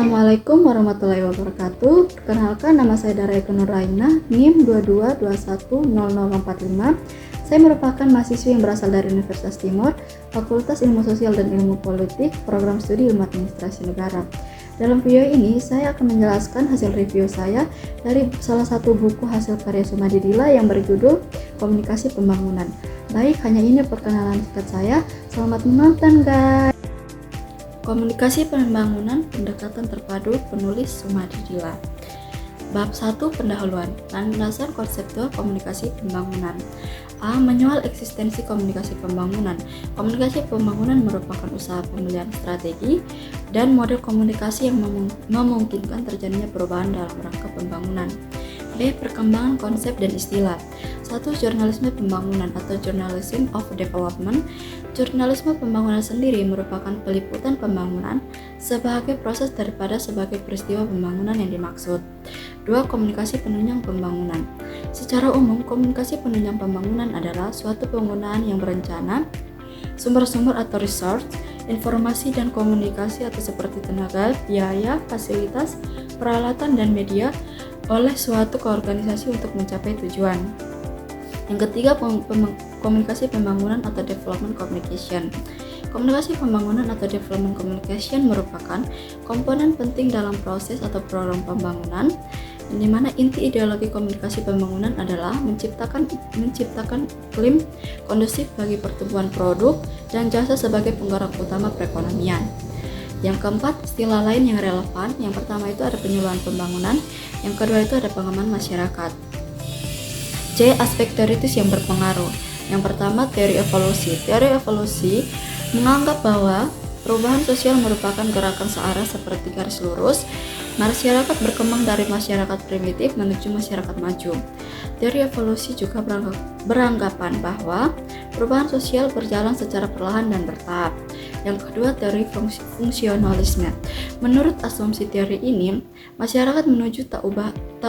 Assalamualaikum warahmatullahi wabarakatuh. Perkenalkan, nama saya Dara Eka Nuraina, NIM 22210045. Saya merupakan mahasiswi yang berasal dari Universitas Timur, Fakultas Ilmu Sosial dan Ilmu Politik, Program Studi Ilmu Administrasi Negara. Dalam video ini, saya akan menjelaskan hasil review saya dari salah satu buku hasil karya Sumadi Dila yang berjudul Komunikasi Pembangunan. Baik, hanya ini perkenalan singkat saya. Selamat menonton, guys. Komunikasi Pembangunan, pendekatan terpadu, penulis Sumadi Dila. Bab 1, pendahuluan, landasan konseptual komunikasi pembangunan. A. Menyoal eksistensi komunikasi pembangunan. Komunikasi pembangunan merupakan usaha pemilihan strategi dan model komunikasi yang memungkinkan terjadinya perubahan dalam rangka pembangunan. B. Perkembangan konsep dan istilah. 1. Jurnalisme pembangunan atau Journalism of Development. Jurnalisme pembangunan sendiri merupakan peliputan pembangunan sebagai proses daripada sebagai peristiwa pembangunan yang dimaksud. 2. Komunikasi penunjang pembangunan. Secara umum, komunikasi penunjang pembangunan adalah suatu penggunaan yang berencana, sumber-sumber atau resource, informasi dan komunikasi atau seperti tenaga, biaya, fasilitas, peralatan, dan media oleh suatu organisasi untuk mencapai tujuan. Yang ketiga, komunikasi pembangunan atau development communication. Komunikasi pembangunan atau development communication merupakan komponen penting dalam proses atau program pembangunan, di mana inti ideologi komunikasi pembangunan adalah menciptakan iklim kondusif bagi pertumbuhan produk dan jasa sebagai penggerak utama perekonomian. Yang keempat, istilah lain yang relevan. Yang pertama itu ada penyuluhan pembangunan, yang kedua itu ada pengembangan masyarakat. C. Aspek teoritis yang berpengaruh. Yang pertama, teori evolusi. Teori evolusi menganggap bahwa perubahan sosial merupakan gerakan searah seperti garis lurus. Masyarakat berkembang dari masyarakat primitif menuju masyarakat maju. Teori evolusi juga beranggapan bahwa perubahan sosial berjalan secara perlahan dan bertahap. Yang kedua, teori fungsionalisme. Menurut asumsi teori ini, masyarakat menuju tak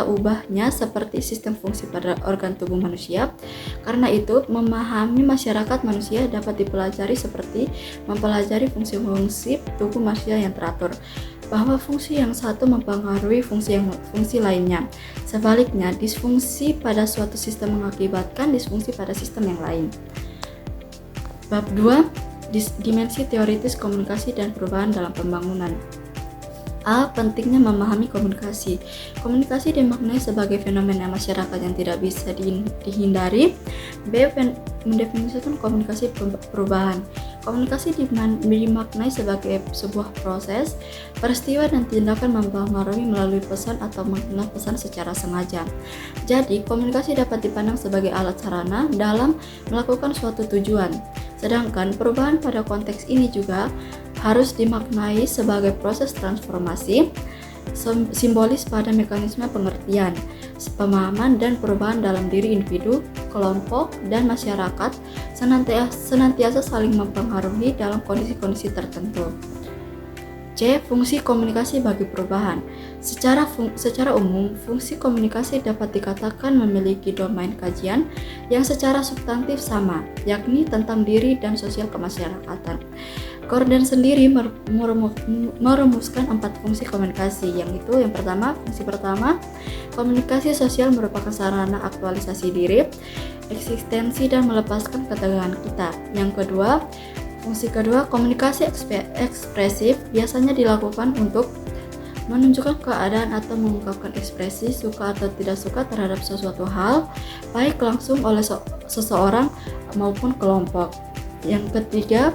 ubahnya seperti sistem fungsi pada organ tubuh manusia. Karena itu, memahami masyarakat manusia dapat dipelajari seperti mempelajari fungsi-fungsi tubuh manusia yang teratur, bahwa fungsi yang satu mempengaruhi fungsi lainnya. Sebaliknya, disfungsi pada suatu sistem mengakibatkan disfungsi pada sistem yang lain. Bab 2, dimensi teoritis komunikasi dan perubahan dalam pembangunan. A. Pentingnya memahami komunikasi. Komunikasi dimaknai sebagai fenomena masyarakat yang tidak bisa dihindari. B. Mendefinisikan komunikasi perubahan. Komunikasi dimaknai sebagai sebuah proses, peristiwa dan tindakan mempengaruhi melalui pesan atau mengenal pesan secara sengaja. Jadi, komunikasi dapat dipandang sebagai alat sarana dalam melakukan suatu tujuan. Sedangkan perubahan pada konteks ini juga harus dimaknai sebagai proses transformasi simbolis pada mekanisme pengertian, pemahaman, dan perubahan dalam diri individu, kelompok, dan masyarakat senantiasa saling mempengaruhi dalam kondisi-kondisi tertentu. C. Fungsi komunikasi bagi perubahan. Secara umum, fungsi komunikasi dapat dikatakan memiliki domain kajian yang secara substantif sama, yakni tentang diri dan sosial kemasyarakatan. Gordon sendiri merumuskan 4 fungsi komunikasi, yaitu yang pertama, fungsi pertama, komunikasi sosial merupakan sarana aktualisasi diri, eksistensi dan melepaskan ketegangan kita. Yang kedua, fungsi kedua, komunikasi ekspresif biasanya dilakukan untuk menunjukkan keadaan atau mengungkapkan ekspresi suka atau tidak suka terhadap sesuatu hal, baik langsung oleh seseorang maupun kelompok. Yang ketiga,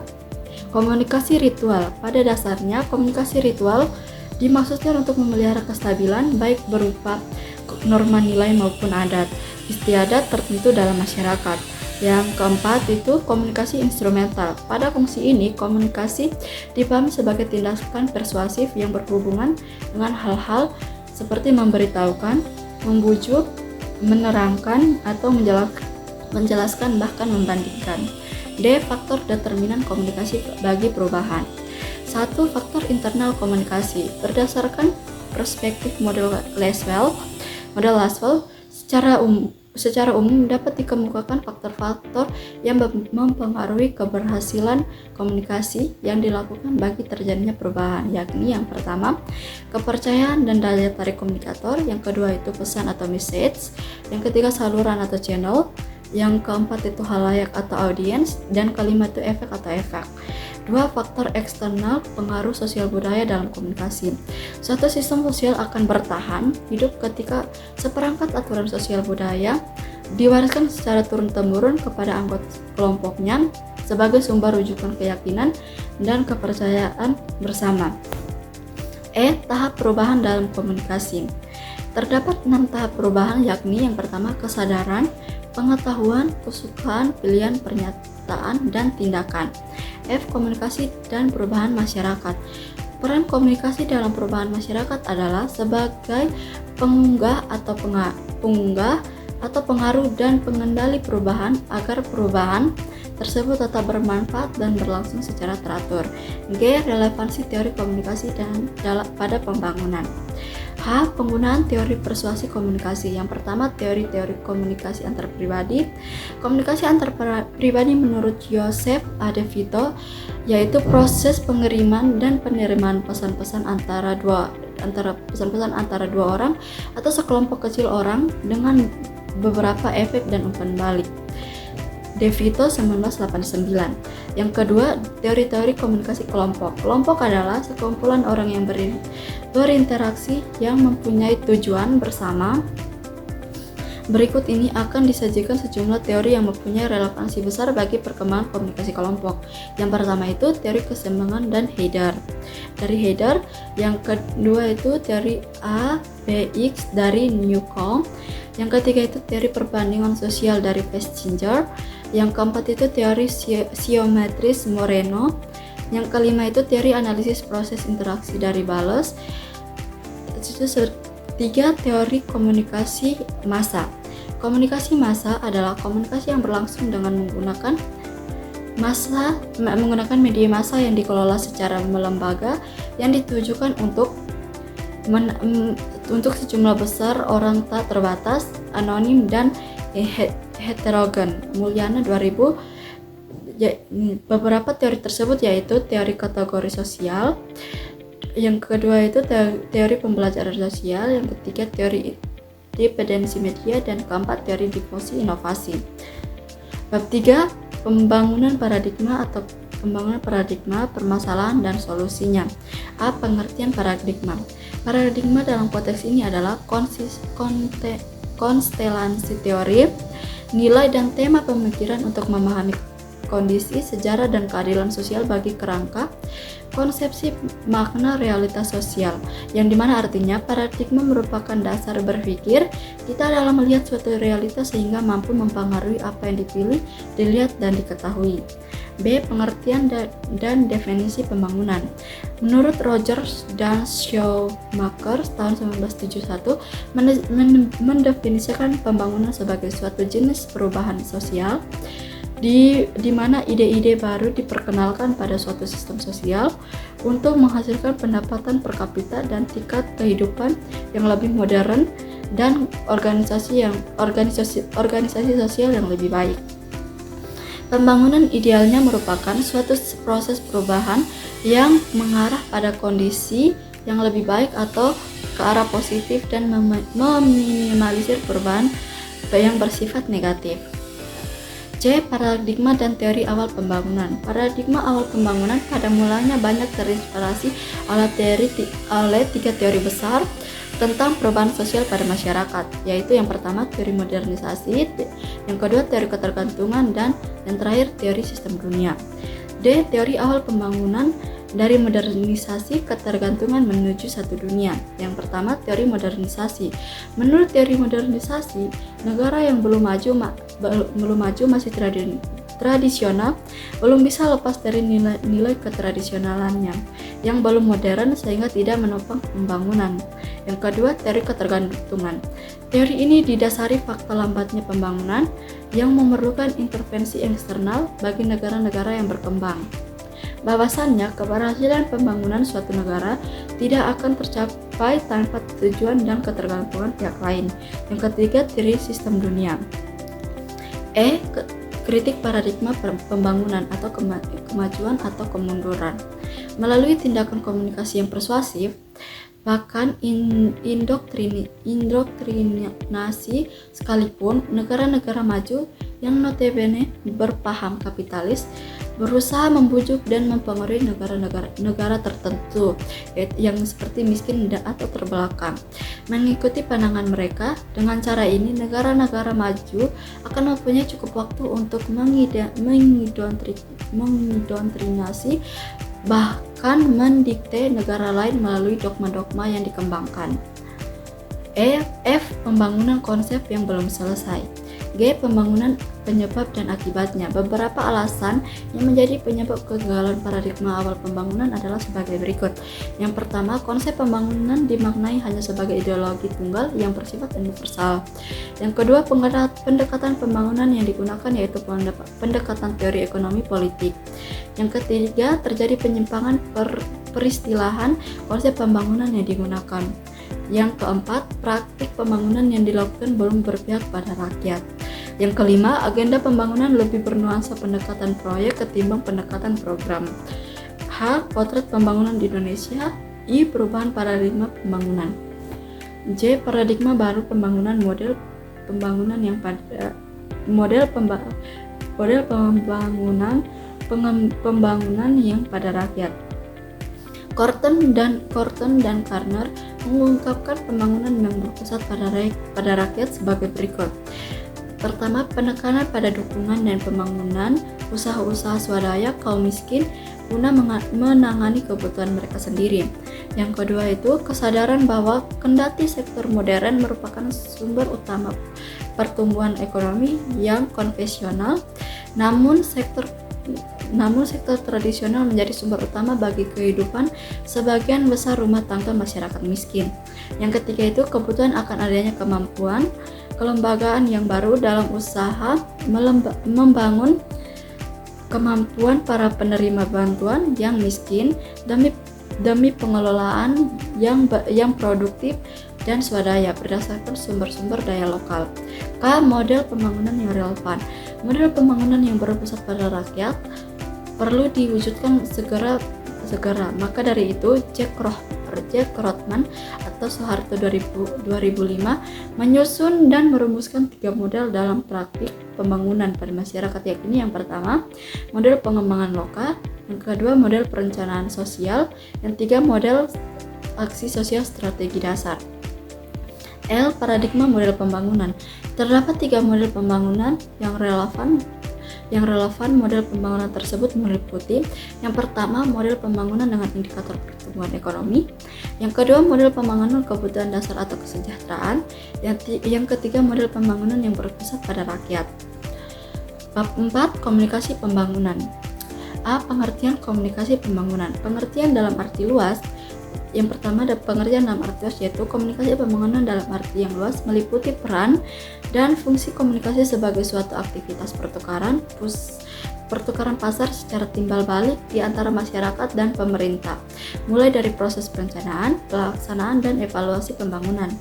komunikasi ritual. Pada dasarnya, komunikasi ritual dimaksudkan untuk memelihara kestabilan baik berupa norma nilai maupun adat istiadat tertentu dalam masyarakat. Yang keempat itu komunikasi instrumental. Pada fungsi ini, komunikasi dipahami sebagai tindakan persuasif yang berhubungan dengan hal-hal seperti memberitahukan, membujuk, menerangkan, atau menjelaskan bahkan membandingkan. D. Faktor determinan komunikasi bagi perubahan. 1. Faktor internal komunikasi. Berdasarkan perspektif model Lasswell, secara secara umum dapat dikemukakan faktor-faktor yang mempengaruhi keberhasilan komunikasi yang dilakukan bagi terjadinya perubahan, yakni yang pertama, kepercayaan dan daya tarik komunikator, yang kedua itu pesan atau message, yang ketiga saluran atau channel, yang keempat itu halayak atau audiens, dan kelima itu efek atau efek. Dua faktor eksternal pengaruh sosial budaya dalam komunikasi. Suatu sistem sosial akan bertahan hidup ketika seperangkat aturan sosial budaya diwariskan secara turun-temurun kepada anggota kelompoknya sebagai sumber rujukan keyakinan dan kepercayaan bersama. Tahap perubahan dalam komunikasi. Terdapat 6 tahap perubahan, yakni yang pertama kesadaran, pengetahuan, kesukaan, pilihan, pernyataan, dan tindakan. Komunikasi dan perubahan masyarakat. Peran komunikasi dalam perubahan masyarakat adalah sebagai pengunggah atau pengaruh dan pengendali perubahan agar perubahan tersebut tetap bermanfaat dan berlangsung secara teratur. Relevansi teori komunikasi pada pembangunan. Penggunaan teori persuasi komunikasi. Yang pertama, teori-teori komunikasi antar pribadi. Komunikasi antar pribadi menurut Joseph A. De Vito yaitu proses pengiriman dan penerimaan pesan-pesan antara dua orang atau sekelompok kecil orang dengan beberapa efek dan umpan balik. De Vito 1989. Yang kedua, teori-teori komunikasi kelompok. Kelompok adalah sekumpulan orang yang berinteraksi yang mempunyai tujuan bersama. Berikut ini akan disajikan sejumlah teori yang mempunyai relevansi besar bagi perkembangan komunikasi kelompok. Yang pertama itu teori keseimbangan dan Heider. Dari Heider, yang kedua itu teori ABX dari Newcomb. Yang ketiga itu teori perbandingan sosial dari Festinger. Yang keempat itu teori siometris Moreno. Yang kelima itu teori analisis proses interaksi dari Bales. Tiga, teori komunikasi massa. Komunikasi massa adalah komunikasi yang berlangsung dengan menggunakan media massa yang dikelola secara melembaga yang ditujukan untuk sejumlah besar orang tak terbatas, anonim dan heterogen. Mulyana 2000. Beberapa teori tersebut yaitu teori kategori sosial, yang kedua itu teori pembelajaran sosial, yang ketiga teori dependensi media, dan keempat teori difusi inovasi. Bab 3, pembangunan paradigma atau pembangunan paradigma, permasalahan dan solusinya. Pengertian paradigma. Paradigma dalam konteks ini adalah konstelasi teori, nilai dan tema pemikiran untuk memahami kondisi, sejarah, dan keadilan sosial bagi kerangka konsepsi makna realitas sosial, yang dimana artinya paradigma merupakan dasar berpikir kita dalam melihat suatu realitas sehingga mampu mempengaruhi apa yang dipilih, dilihat, dan diketahui. Pengertian dan definisi pembangunan. Menurut Rogers dan Schumacher tahun 1971 mendefinisikan pembangunan sebagai suatu jenis perubahan sosial di mana ide-ide baru diperkenalkan pada suatu sistem sosial untuk menghasilkan pendapatan per kapita dan tingkat kehidupan yang lebih modern dan organisasi sosial yang lebih baik. Pembangunan idealnya merupakan suatu proses perubahan yang mengarah pada kondisi yang lebih baik atau ke arah positif dan meminimalisir perubahan yang bersifat negatif. Paradigma dan teori awal pembangunan. Paradigma awal pembangunan pada mulanya banyak terinspirasi oleh tiga teori besar tentang perubahan sosial pada masyarakat, yaitu yang pertama teori modernisasi, yang kedua teori ketergantungan, dan yang terakhir teori sistem dunia. Teori awal pembangunan dari modernisasi ketergantungan menuju satu dunia. Yang pertama, teori modernisasi. Menurut teori modernisasi, negara yang belum maju masih tradisional belum bisa lepas dari nilai ketradisionalannya yang belum modern sehingga tidak menopang pembangunan. Yang kedua, teori ketergantungan. Teori ini didasari fakta lambatnya pembangunan yang memerlukan intervensi eksternal bagi negara-negara yang berkembang. Bahwasannya, keberhasilan pembangunan suatu negara tidak akan tercapai tanpa tujuan dan ketergantungan pihak lain. Yang ketiga, teori sistem dunia. Kritik paradigma pembangunan atau kemajuan atau kemunduran. Melalui tindakan komunikasi yang persuasif, bahkan indoktrinasi sekalipun, negara-negara maju yang notabene berpaham kapitalis berusaha membujuk dan mempengaruhi negara tertentu yang seperti miskin atau terbelakang mengikuti pandangan mereka. Dengan cara ini, negara-negara maju akan mempunyai cukup waktu untuk mengindoktrinasi bahkan mendikte negara lain melalui dogma-dogma yang dikembangkan. Pembangunan konsep yang belum selesai. Pembangunan penyebab dan akibatnya. Beberapa alasan yang menjadi penyebab kegagalan paradigma awal pembangunan adalah sebagai berikut. Yang pertama, konsep pembangunan dimaknai hanya sebagai ideologi tunggal yang bersifat universal. Yang kedua, pendekatan pembangunan yang digunakan yaitu pendekatan teori ekonomi politik. Yang ketiga, terjadi penyimpangan peristilahan konsep pembangunan yang digunakan. Yang keempat, praktik pembangunan yang dilakukan belum berpihak pada rakyat. Yang kelima, agenda pembangunan lebih bernuansa pendekatan proyek ketimbang pendekatan program. Potret pembangunan di Indonesia. Perubahan paradigma pembangunan. Paradigma baru pembangunan, model pembangunan yang pembangunan yang pada rakyat. Korten dan Karner mengungkapkan pembangunan yang berpusat pada rakyat sebagai berikut. Pertama, penekanan pada dukungan dan pembangunan usaha-usaha swadaya kaum miskin guna menangani kebutuhan mereka sendiri. Yang kedua itu kesadaran bahwa kendati sektor modern merupakan sumber utama pertumbuhan ekonomi yang konvensional, namun sektor tradisional menjadi sumber utama bagi kehidupan sebagian besar rumah tangga masyarakat miskin. Yang ketiga itu kebutuhan akan adanya kemampuan kelembagaan yang baru dalam usaha membangun kemampuan para penerima bantuan yang miskin demi pengelolaan yang produktif dan swadaya berdasarkan sumber-sumber daya lokal. Model pembangunan yang relevan. Model pembangunan yang berpusat pada rakyat perlu diwujudkan segera. Maka dari itu, Jack Rothman atau Soeharto 2005 menyusun dan merumuskan 3 model dalam praktik pembangunan pada masyarakat, yakni yang pertama, model pengembangan lokal, yang kedua, model perencanaan sosial, yang ketiga, model aksi sosial strategi dasar. Paradigma model pembangunan. Terdapat 3 model pembangunan yang relevan. Model pembangunan tersebut meliputi yang pertama, model pembangunan dengan indikator pertumbuhan ekonomi, yang kedua, model pembangunan kebutuhan dasar atau kesejahteraan, yang ketiga, model pembangunan yang berpusat pada rakyat. Bab 4, komunikasi pembangunan. Pengertian komunikasi pembangunan. Pengertian dalam arti luas. Yang pertama, ada pengertian dalam arti luas, yaitu komunikasi pembangunan dalam arti yang luas meliputi peran dan fungsi komunikasi sebagai suatu aktivitas pertukaran pasar secara timbal balik di antara masyarakat dan pemerintah, mulai dari proses perencanaan, pelaksanaan, dan evaluasi pembangunan.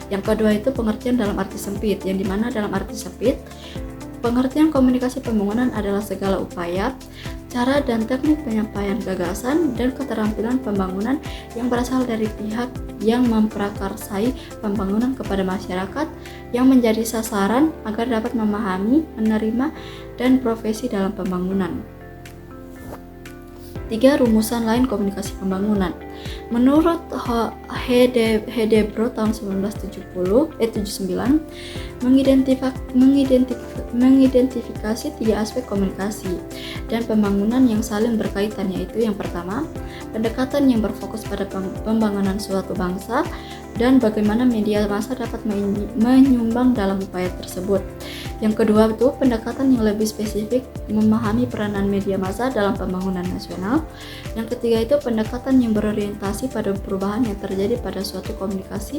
Yang kedua itu pengertian dalam arti sempit, yang dimana dalam arti sempit, pengertian komunikasi pembangunan adalah segala upaya, cara dan teknik penyampaian gagasan dan keterampilan pembangunan yang berasal dari pihak yang memprakarsai pembangunan kepada masyarakat yang menjadi sasaran agar dapat memahami, menerima, dan profesi dalam pembangunan. 3. Rumusan lain komunikasi pembangunan. Menurut Hedebro tahun 79 mengidentifikasi 3 aspek komunikasi dan pembangunan yang saling berkaitan, yaitu yang pertama, pendekatan yang berfokus pada pembangunan suatu bangsa dan bagaimana media massa dapat menyumbang dalam upaya tersebut. Yang kedua itu pendekatan yang lebih spesifik memahami peranan media massa dalam pembangunan nasional. Yang ketiga itu pendekatan yang berorientasi pada perubahan yang terjadi pada suatu komunitas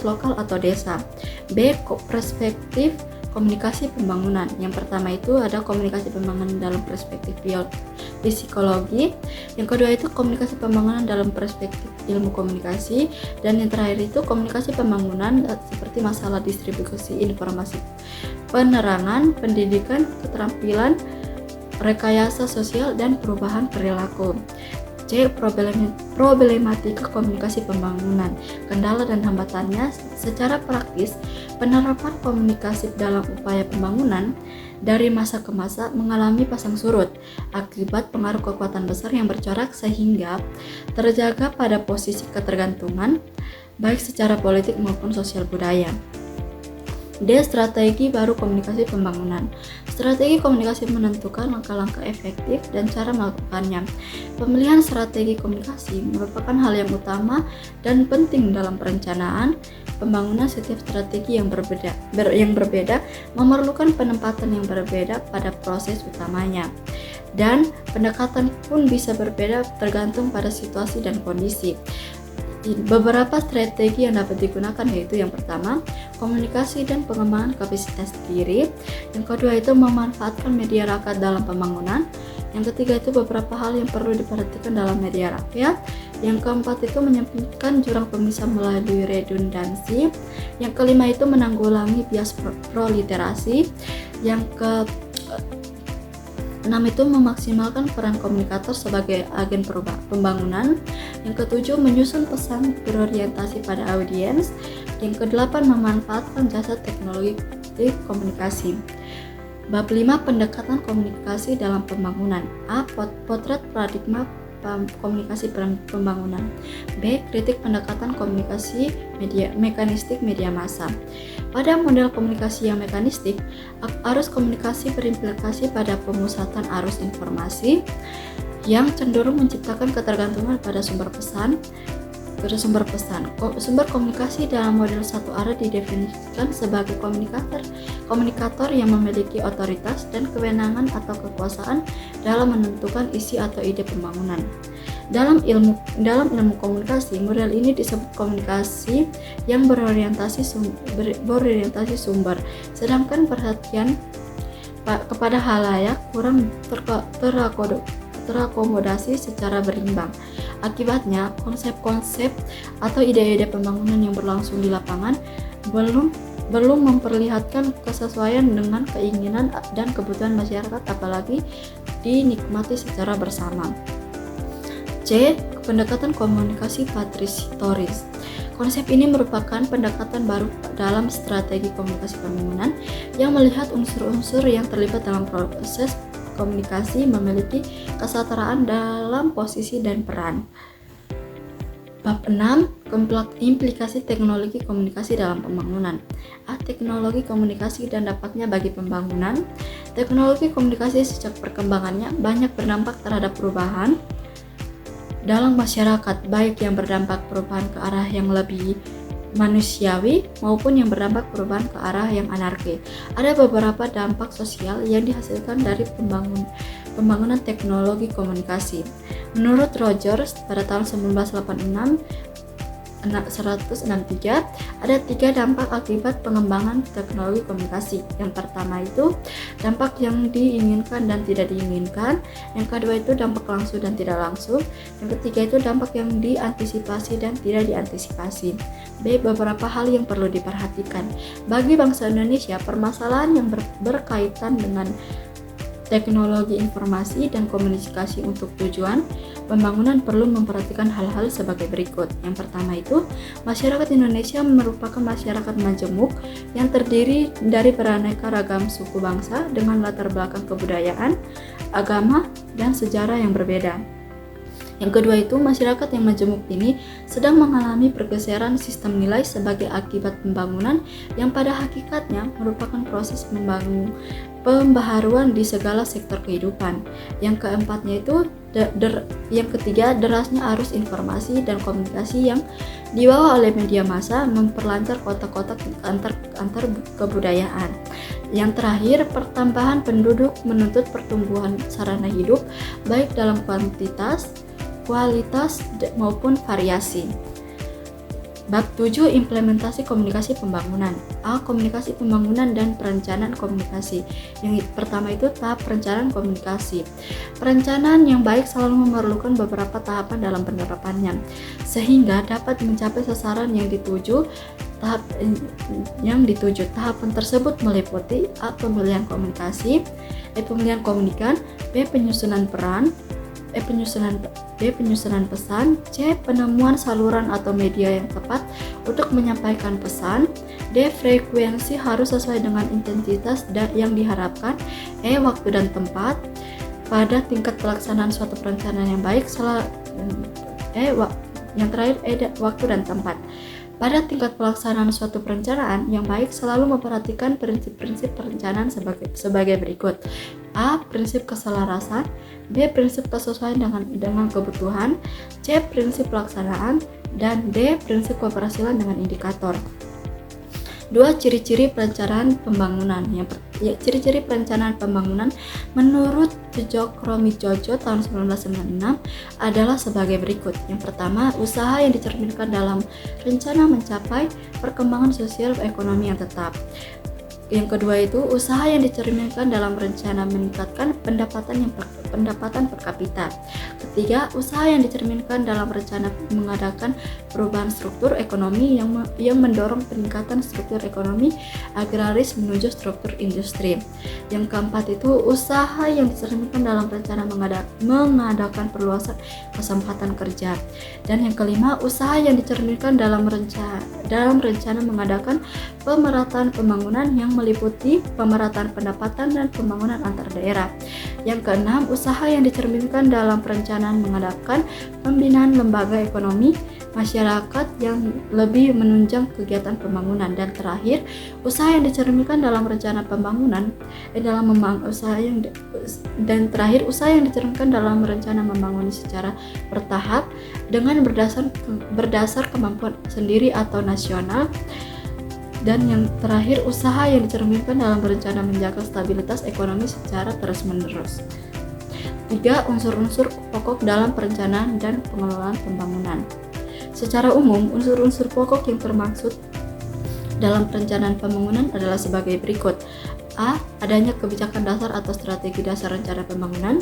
lokal atau desa. Perspektif komunikasi pembangunan. Yang pertama itu ada komunikasi pembangunan dalam perspektif psikologi, yang kedua itu komunikasi pembangunan dalam perspektif ilmu komunikasi, dan yang terakhir itu komunikasi pembangunan seperti masalah distribusi informasi, penerangan, pendidikan, keterampilan, rekayasa sosial, dan perubahan perilaku. C. Problematika komunikasi pembangunan, kendala dan hambatannya. Secara praktis, penerapan komunikasi dalam upaya pembangunan dari masa ke masa mengalami pasang surut akibat pengaruh kekuatan besar yang bercorak sehingga terjaga pada posisi ketergantungan baik secara politik maupun sosial budaya. D. Strategi baru komunikasi pembangunan. Strategi komunikasi menentukan langkah-langkah efektif dan cara melakukannya. Pemilihan strategi komunikasi merupakan hal yang utama dan penting dalam perencanaan pembangunan. Setiap strategi yang berbeda memerlukan penempatan yang berbeda pada proses utamanya. Dan pendekatan pun bisa berbeda tergantung pada situasi dan kondisi. Beberapa strategi yang dapat digunakan yaitu yang pertama, komunikasi dan pengembangan kapasitas diri. Yang kedua itu memanfaatkan media rakyat dalam pembangunan. Yang ketiga itu beberapa hal yang perlu diperhatikan dalam media rakyat. Yang keempat itu menyempitkan jurang pemisah melalui redundansi. Yang kelima itu menanggulangi bias proliterasi. Yang keenam itu memaksimalkan peran komunikator sebagai agen pembangunan. Yang ketujuh, menyusun pesan berorientasi pada audiens. Yang kedelapan, memanfaatkan jasa teknologi komunikasi. Bab 5, pendekatan komunikasi dalam pembangunan. A. Potret paradigma komunikasi pembangunan. B. Kritik pendekatan komunikasi mekanistik media massa. Pada model komunikasi yang mekanistik, arus komunikasi berimplikasi pada pemusatan arus informasi yang cenderung menciptakan ketergantungan pada sumber pesan. Sumber komunikasi dalam model satu arah didefinisikan sebagai komunikator yang memiliki otoritas dan kewenangan atau kekuasaan dalam menentukan isi atau ide pembangunan. Dalam ilmu komunikasi, model ini disebut komunikasi yang berorientasi sumber, sedangkan perhatian kepada halayak kurang terakomodasi secara berimbang. Akibatnya, konsep-konsep atau ide-ide pembangunan yang berlangsung di lapangan belum memperlihatkan kesesuaian dengan keinginan dan kebutuhan masyarakat, apalagi dinikmati secara bersama. C. Pendekatan komunikasi patriotis. Konsep ini merupakan pendekatan baru dalam strategi komunikasi pembangunan yang melihat unsur-unsur yang terlibat dalam proses komunikasi memiliki kesetaraan dalam posisi dan peran. Bab 6, implikasi teknologi komunikasi dalam pembangunan. A. Teknologi komunikasi dan dampaknya bagi pembangunan. Teknologi komunikasi sejak perkembangannya banyak berdampak terhadap perubahan dalam masyarakat, baik yang berdampak perubahan ke arah yang lebih manusiawi maupun yang berdampak perubahan ke arah yang anarki. Ada beberapa dampak sosial yang dihasilkan dari pembangunan teknologi komunikasi. Menurut Rogers pada tahun 163 ada 3 dampak akibat pengembangan teknologi komunikasi. Yang pertama itu dampak yang diinginkan dan tidak diinginkan. Yang kedua itu dampak langsung dan tidak langsung. Yang ketiga itu dampak yang diantisipasi dan tidak diantisipasi. B. Beberapa hal yang perlu diperhatikan. Bagi bangsa Indonesia, permasalahan yang berkaitan dengan teknologi informasi dan komunikasi untuk tujuan pembangunan perlu memperhatikan hal-hal sebagai berikut. Yang pertama itu, masyarakat Indonesia merupakan masyarakat majemuk yang terdiri dari beraneka ragam suku bangsa dengan latar belakang kebudayaan, agama, dan sejarah yang berbeda. Yang kedua itu, masyarakat yang majemuk ini sedang mengalami pergeseran sistem nilai sebagai akibat pembangunan yang pada hakikatnya merupakan proses pembaharuan di segala sektor kehidupan. Yang keempatnya itu, yang ketiga, derasnya arus informasi dan komunikasi yang dibawa oleh media massa memperlancar kotak-kotak antar kebudayaan. Yang terakhir, pertambahan penduduk menuntut pertumbuhan sarana hidup baik dalam kualitas maupun variasi. Bab 7, implementasi komunikasi pembangunan. A. Komunikasi pembangunan dan perencanaan komunikasi. Yang pertama itu tahap perencanaan komunikasi. Perencanaan yang baik selalu memerlukan beberapa tahapan dalam penerapannya, sehingga dapat mencapai sasaran yang dituju. Tahapan tersebut meliputi A. Pemilihan komunikasi, pemilihan komunikan, B. Penyusunan peran, penyusunan pesan, C. Penemuan saluran atau media yang tepat untuk menyampaikan pesan, D. Frekuensi harus sesuai dengan intensitas yang diharapkan, E. Waktu dan tempat. Pada tingkat pelaksanaan suatu perencanaan yang baik, waktu dan tempat. Pada tingkat pelaksanaan suatu perencanaan yang baik selalu memperhatikan prinsip-prinsip perencanaan sebagai berikut. A. Prinsip keselarasan, B. Prinsip kesesuaian dengan kebutuhan, C. Prinsip pelaksanaan, dan D. Prinsip keberhasilan dengan indikator. 2. Ciri-ciri perencanaan pembangunan. Ciri-ciri perencanaan pembangunan menurut Jokromi-Jojo tahun 1996 adalah sebagai berikut. Yang pertama, usaha yang dicerminkan dalam rencana mencapai perkembangan sosial ekonomi yang tetap. Yang kedua itu usaha yang dicerminkan dalam rencana meningkatkan pendapatan per kapita. Ketiga, usaha yang dicerminkan dalam rencana mengadakan perubahan struktur ekonomi yang mendorong peningkatan struktur ekonomi agraris menuju struktur industri. Yang keempat itu usaha yang dicerminkan dalam rencana mengadakan perluasan kesempatan kerja. Dan yang kelima, usaha yang dicerminkan dalam rencana mengadakan pemerataan pembangunan yang meliputi pemerataan pendapatan dan pembangunan antar daerah. Yang keenam, usaha yang dicerminkan dalam perencanaan mengadakan pembinaan lembaga ekonomi masyarakat yang lebih menunjang kegiatan pembangunan. Dan terakhir, usaha yang dicerminkan dalam rencana pembangunan usaha yang dicerminkan dalam rencana membangun secara bertahap dengan berdasar kemampuan sendiri atau nasional. Dan yang terakhir, usaha yang dicerminkan dalam rencana menjaga stabilitas ekonomi secara terus-menerus. 3. Unsur-unsur pokok dalam perencanaan dan pengelolaan pembangunan. Secara umum, unsur-unsur pokok yang termaksud dalam perencanaan pembangunan adalah sebagai berikut. A. Adanya kebijakan dasar atau strategi dasar rencana pembangunan.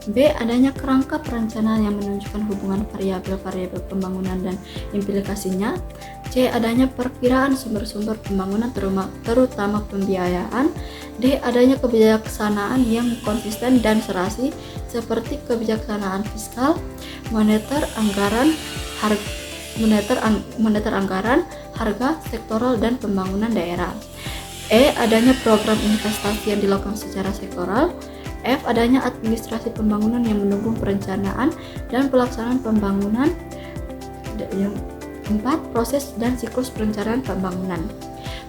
B. Adanya kerangka perencanaan yang menunjukkan hubungan variabel-variabel pembangunan dan implikasinya. C. Adanya perkiraan sumber-sumber pembangunan terutama pembiayaan. D. Adanya kebijaksanaan yang konsisten dan serasi seperti kebijaksanaan fiskal, moneter anggaran, harga, sektoral, dan pembangunan daerah. E. Adanya program investasi yang dilakukan secara sektoral. F. Adanya administrasi pembangunan yang mendukung perencanaan dan pelaksanaan pembangunan. Yang 4. Proses dan siklus perencanaan pembangunan.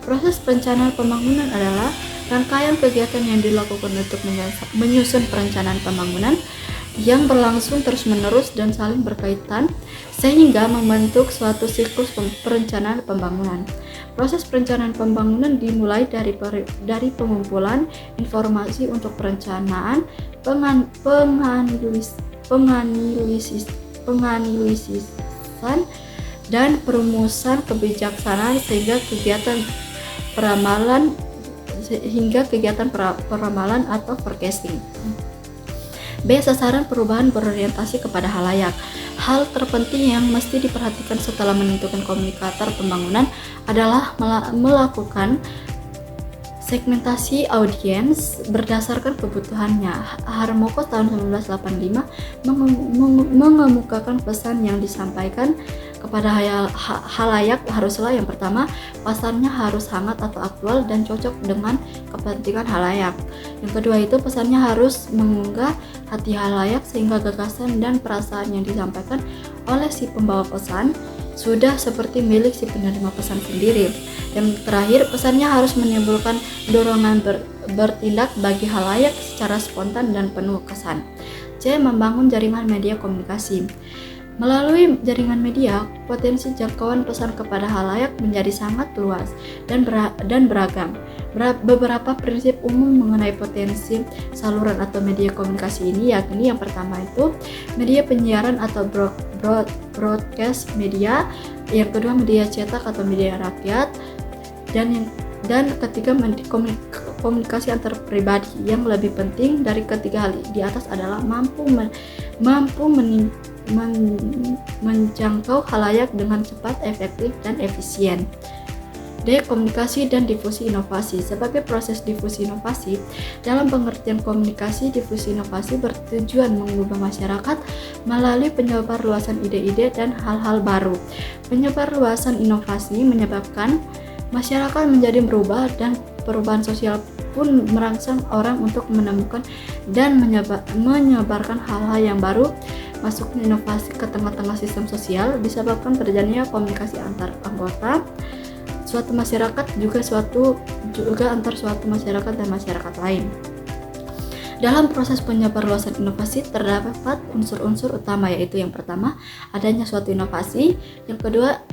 Proses perencanaan pembangunan adalah rangkaian kegiatan yang dilakukan untuk menyusun perencanaan pembangunan yang berlangsung terus-menerus dan saling berkaitan sehingga membentuk suatu siklus perencanaan pembangunan. Proses perencanaan pembangunan dimulai dari pengumpulan informasi untuk perencanaan, penganalisisan, dan perumusan kebijaksanaan sehingga kegiatan peramalan atau forecasting. B. Sasaran perubahan berorientasi kepada halayak. Hal terpenting yang mesti diperhatikan setelah menentukan komunikator pembangunan adalah melakukan segmentasi audiens berdasarkan kebutuhannya. Harmoko tahun 1985 mengemukakan pesan yang disampaikan kepada halayak haruslah yang pertama, pasarnya harus hangat atau aktual dan cocok dengan kepentingan halayak. Yang kedua itu pesannya harus mengunggah hati halayak sehingga gagasan dan perasaan yang disampaikan oleh si pembawa pesan sudah seperti milik si penerima pesan sendiri. Yang terakhir, pesannya harus menimbulkan dorongan bertindak bagi halayak secara spontan dan penuh kesan. C. Membangun jaringan media komunikasi. Melalui jaringan media, potensi jangkauan pesan kepada khalayak menjadi sangat luas dan beragam. Beberapa prinsip umum mengenai potensi saluran atau media komunikasi ini, yakni yang pertama itu media penyiaran atau broadcast media, yang kedua media cetak atau media rakyat, dan ketiga komunikasi antar pribadi. Yang lebih penting dari ketiga hal di atas adalah mampu menjangkau khalayak dengan cepat, efektif, dan efisien. Komunikasi dan difusi inovasi. Sebagai proses difusi inovasi, dalam pengertian komunikasi, difusi inovasi bertujuan mengubah masyarakat melalui penyebarluasan ide-ide dan hal-hal baru. Penyebarluasan inovasi menyebabkan masyarakat menjadi berubah, dan perubahan sosial pun merangsang orang untuk menemukan dan menyebarkan hal-hal yang baru. Masuknya inovasi ke tengah-tengah sistem sosial disebabkan terjadinya komunikasi antar anggota suatu masyarakat, juga antar suatu masyarakat dan masyarakat lain. Dalam proses penyebarluasan inovasi terdapat unsur-unsur utama, yaitu yang pertama, adanya suatu inovasi, yang kedua,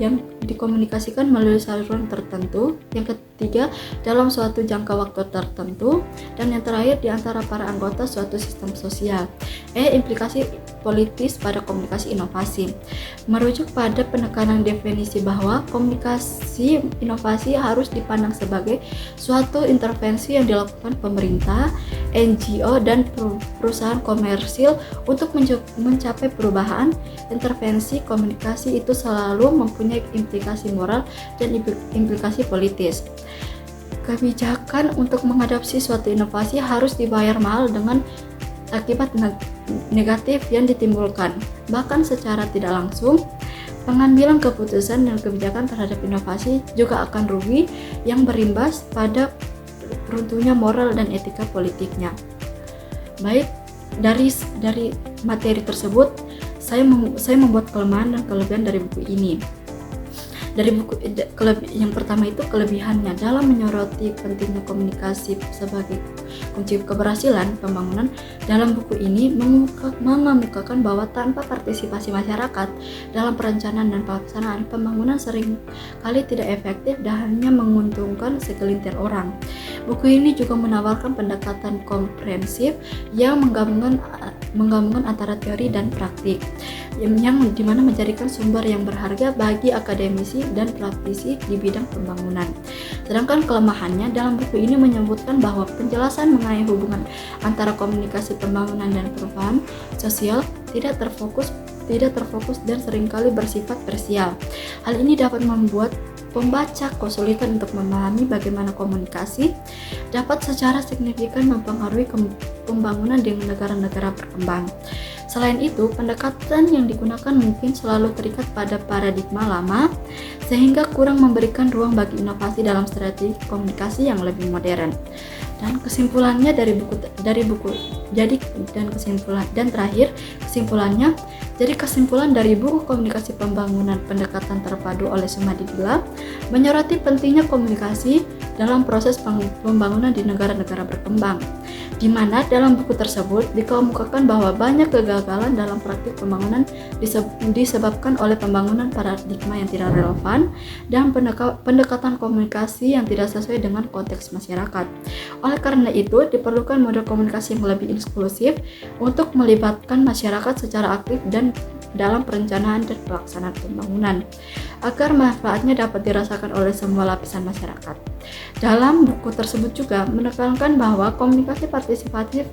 yang dikomunikasikan melalui saluran tertentu, yang ketiga, dalam suatu jangka waktu tertentu, dan yang terakhir, di antara para anggota suatu sistem sosial. Implikasi politis pada komunikasi inovasi. Merujuk pada penekanan definisi bahwa komunikasi inovasi harus dipandang sebagai suatu intervensi yang dilakukan pemerintah, NGO, dan perusahaan komersil untuk mencapai perubahan. Intervensi komunikasi itu selalu mempunyai implikasi moral dan implikasi politis. Kebijakan untuk mengadopsi suatu inovasi harus dibayar mahal dengan akibat negatif yang ditimbulkan. Bahkan secara tidak langsung, pengambilan keputusan dan kebijakan terhadap inovasi juga akan rugi yang berimbas pada runtuhnya moral dan etika politiknya. Baik, dari materi tersebut, saya membuat kelemahan dan kelebihan dari buku ini. Yang pertama itu kelebihannya dalam menyoroti pentingnya komunikasi sebagai kunci keberhasilan pembangunan. Dalam buku ini mengemukakan bahwa tanpa partisipasi masyarakat dalam perencanaan dan pelaksanaan, pembangunan sering kali tidak efektif dan hanya menguntungkan segelintir orang. Buku ini juga menawarkan pendekatan komprehensif yang menggabungkan antara teori dan praktik, yang dimana menjadikan sumber yang berharga bagi akademisi dan praktisi di bidang pembangunan. Sedangkan kelemahannya, dalam buku ini menyebutkan bahwa penjelasan mengenai hubungan antara komunikasi pembangunan dan perubahan sosial tidak terfokus dan seringkali bersifat parsial. Hal ini dapat membuat pembaca kesulitan untuk memahami bagaimana komunikasi dapat secara signifikan mempengaruhi pembangunan di negara-negara berkembang. Selain itu, pendekatan yang digunakan mungkin selalu terikat pada paradigma lama, sehingga kurang memberikan ruang bagi inovasi dalam strategi komunikasi yang lebih modern. Dan kesimpulannya kesimpulan dari buku Komunikasi Pembangunan Pendekatan Terpadu oleh Sumadi Dila menyoroti pentingnya komunikasi dalam proses pembangunan di negara-negara berkembang, di mana dalam buku tersebut dikemukakan bahwa banyak kegagalan dalam praktik pembangunan disebabkan oleh pembangunan paradigma yang tidak relevan dan pendekatan komunikasi yang tidak sesuai dengan konteks masyarakat. Oleh karena itu, diperlukan model komunikasi yang lebih inklusif untuk melibatkan masyarakat secara aktif dan dalam perencanaan dan pelaksanaan pembangunan, agar manfaatnya dapat dirasakan oleh semua lapisan masyarakat. Dalam buku tersebut juga menekankan bahwa komunikasi partisipatif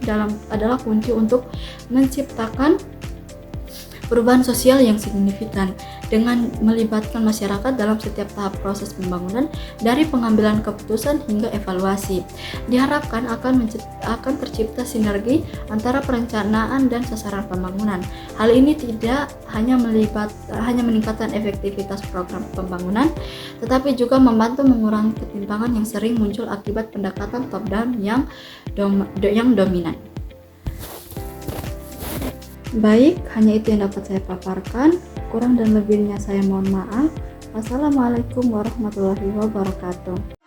adalah kunci untuk menciptakan perubahan sosial yang signifikan dengan melibatkan masyarakat dalam setiap tahap proses pembangunan, dari pengambilan keputusan hingga evaluasi. Diharapkan akan tercipta sinergi antara perencanaan dan sasaran pembangunan. Hal ini tidak hanya meningkatkan efektivitas program pembangunan, tetapi juga membantu mengurangi ketimpangan yang sering muncul akibat pendekatan top down yang dominan. Baik, hanya itu yang dapat saya paparkan. Kurang dan lebihnya saya mohon maaf. Wassalamualaikum warahmatullahi wabarakatuh.